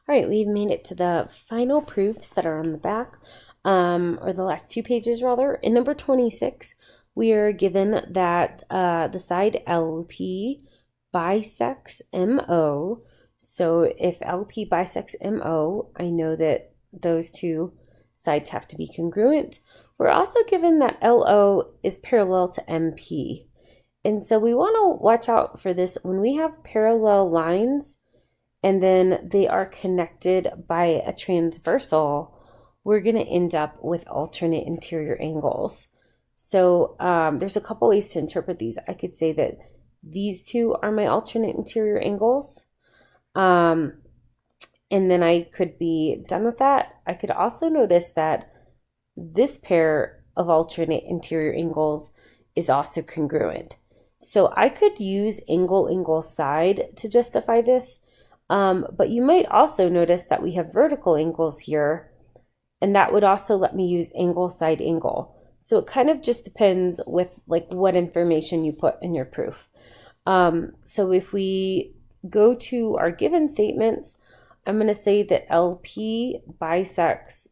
All right, we've made it to the final proofs that are on the back, or the last 2 pages rather. In number 26, we are given that the side LP bisects MO. So if LP bisects MO, I know that those two sides have to be congruent. We're also given that LO is parallel to MP. And so we want to watch out for this when we have parallel lines and then they are connected by a transversal, we're going to end up with alternate interior angles. So there's a couple ways to interpret these. I could say that these two are my alternate interior angles. And then I could be done with that. I could also notice that this pair of alternate interior angles is also congruent. So I could use angle side to justify this. But you might also notice that we have vertical angles here, and that would also let me use angle side angle. So it kind of just depends with like what information you put in your proof. So if we go to our given statements, I'm going to say that LP bisects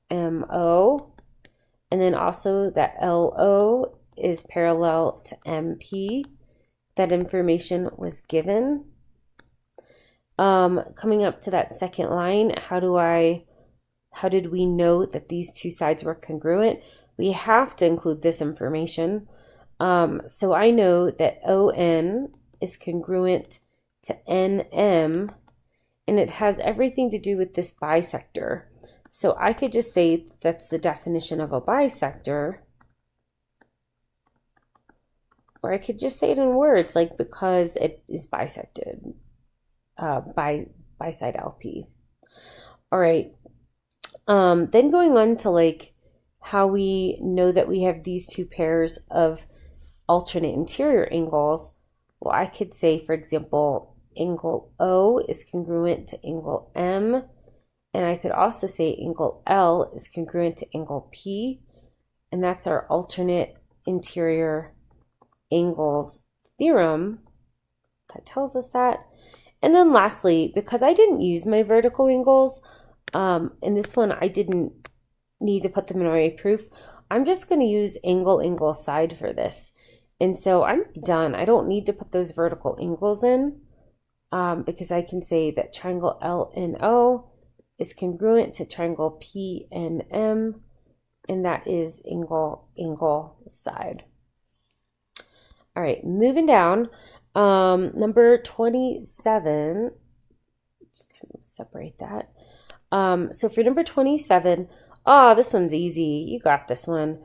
MO, and then also that LO is parallel to MP. That information was given. Coming up to that second line, how did we know that these two sides were congruent? We have to include this information. So I know that ON is congruent to NM, and it has everything to do with this bisector. So I could just say that's the definition of a bisector, or I could just say it in words, like because it is bisected. By side LP. All right. Then going on to like how we know that we have these two pairs of alternate interior angles. Well, I could say, for example, angle O is congruent to angle M, and I could also say angle L is congruent to angle P, and that's our alternate interior angles theorem that tells us that. And then lastly, because I didn't use my vertical angles, in this one I didn't need to put them in my proof, I'm just going to use angle side for this. And so I'm done. I don't need to put those vertical angles in because I can say that triangle LNO is congruent to triangle PNM, and that is angle side. All right, moving down. Number 27, just kind of separate that. So for number 27, this one's easy. You got this one.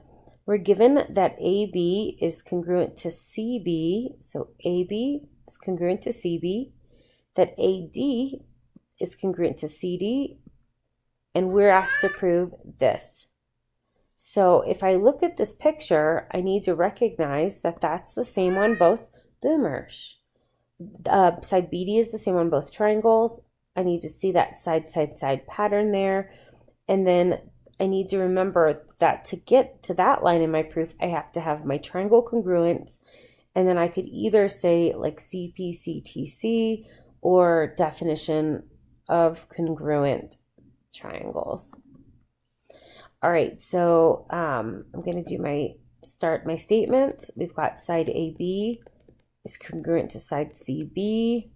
We're given that AB is congruent to CB. So AB is congruent to CB. That AD is congruent to CD. And we're asked to prove this. So if I look at this picture, I need to recognize that that's the same on both boomers. Side BD is the same on both triangles. I need to see that side pattern there. And then I need to remember that to get to that line in my proof, I have to have my triangle congruence. And then I could either say like CPCTC or definition of congruent triangles. All right, so I'm going to start my statements. We've got side AB is congruent to side CB,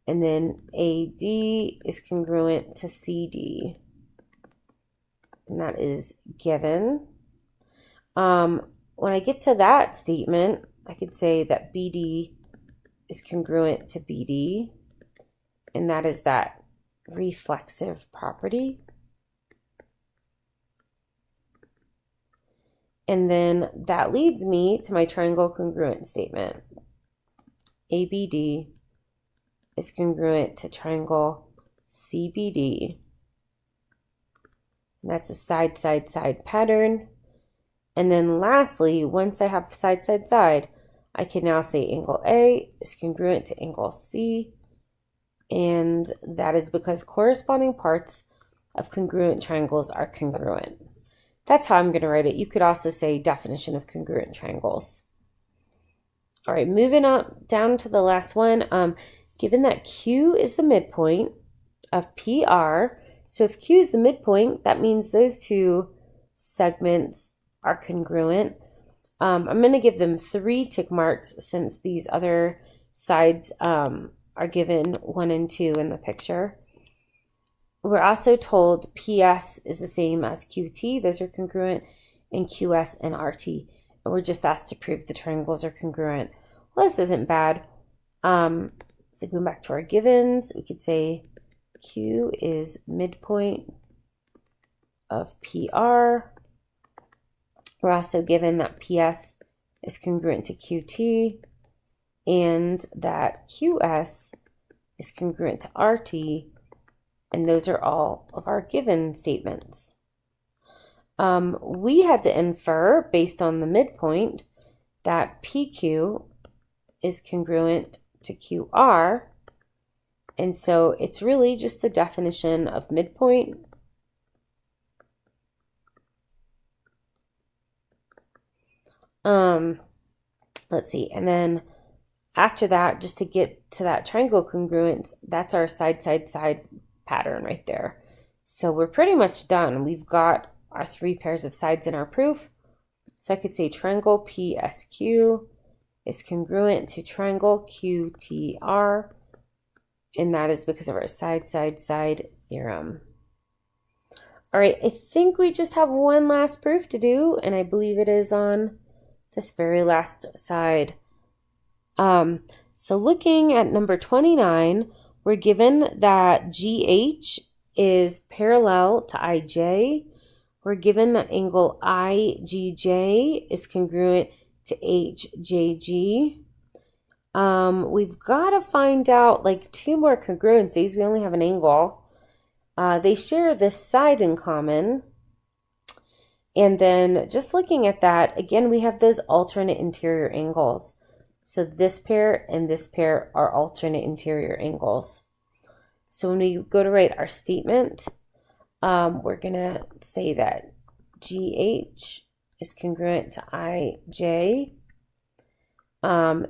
and then AD is congruent to CD, and that is given. When I get to that statement, I could say that BD is congruent to BD, and that is that reflexive property. And then that leads me to my triangle congruent statement. ABD is congruent to triangle CBD. And that's a side pattern. And then lastly, once I have side, I can now say angle A is congruent to angle C. And that is because corresponding parts of congruent triangles are congruent. That's how I'm going to write it. You could also say definition of congruent triangles. All right, moving on down to the last one. Given that Q is the midpoint of PR. So if Q is the midpoint, that means those two segments are congruent. I'm going to give them 3 tick marks since these other sides are given 1 and 2 in the picture. We're also told PS is the same as QT. Those are congruent, and QS and RT. And we're just asked to prove the triangles are congruent. Well, this isn't bad. So going back to our givens, we could say Q is midpoint of PR. We're also given that PS is congruent to QT and that QS is congruent to RT, and those are all of our given statements. We had to infer, based on the midpoint, that PQ is congruent to QR, and so it's really just the definition of midpoint let's see, and then after that, just to get to that triangle congruence, that's our side, side, side pattern right there. So we're pretty much done. We've got our 3 pairs of sides in our proof. So I could say triangle PSQ is congruent to triangle QTR, and that is because of our side, side, side theorem. All right, I think we just have one last proof to do, and I believe it is on this very last side. So looking at number 29, we're given that GH is parallel to IJ. We're given that angle IGJ is congruent to HJG. We've got to find out like 2 more congruencies. We only have an angle. They share this side in common. And then just looking at that, again, we have those alternate interior angles. So this pair and this pair are alternate interior angles. So when we go to write our statement, we're going to say that GH is congruent to IJ. And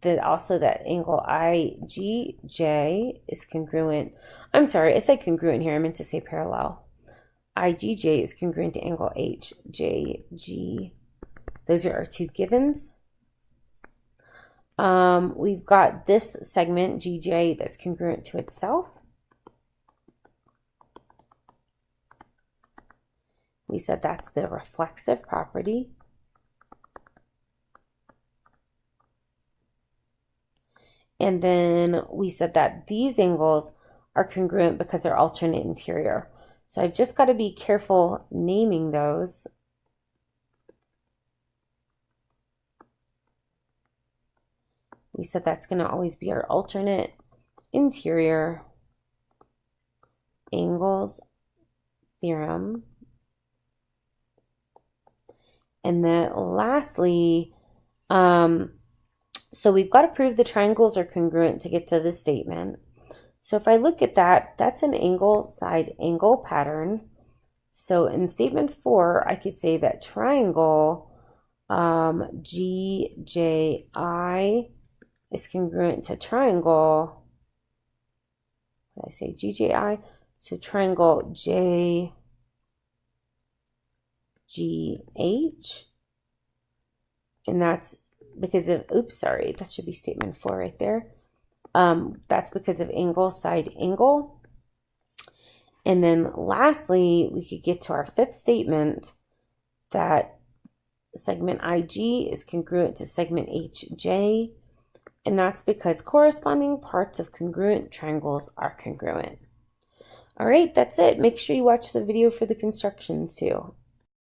then also that angle IGJ is congruent. I'm sorry, I said congruent here. I meant to say parallel. IGJ is congruent to angle HJG. Those are our 2 givens. We've got this segment, GJ, that's congruent to itself. We said that's the reflexive property. And then we said that these angles are congruent because they're alternate interior. So I've just got to be careful naming those. We said that's going to always be our alternate interior angles theorem. And then lastly, so we've got to prove the triangles are congruent to get to this statement. So if I look at that, that's an angle side angle pattern. So in statement 4, I could say that triangle GJI is congruent to triangle, what did I say, GJI? So triangle JGH, and that's because of, oops, sorry, that should be statement 4 right there. That's because of angle side angle. And then lastly, we could get to our 5th statement that segment IG is congruent to segment HJ, and that's because corresponding parts of congruent triangles are congruent. All right, that's it. Make sure you watch the video for the constructions too.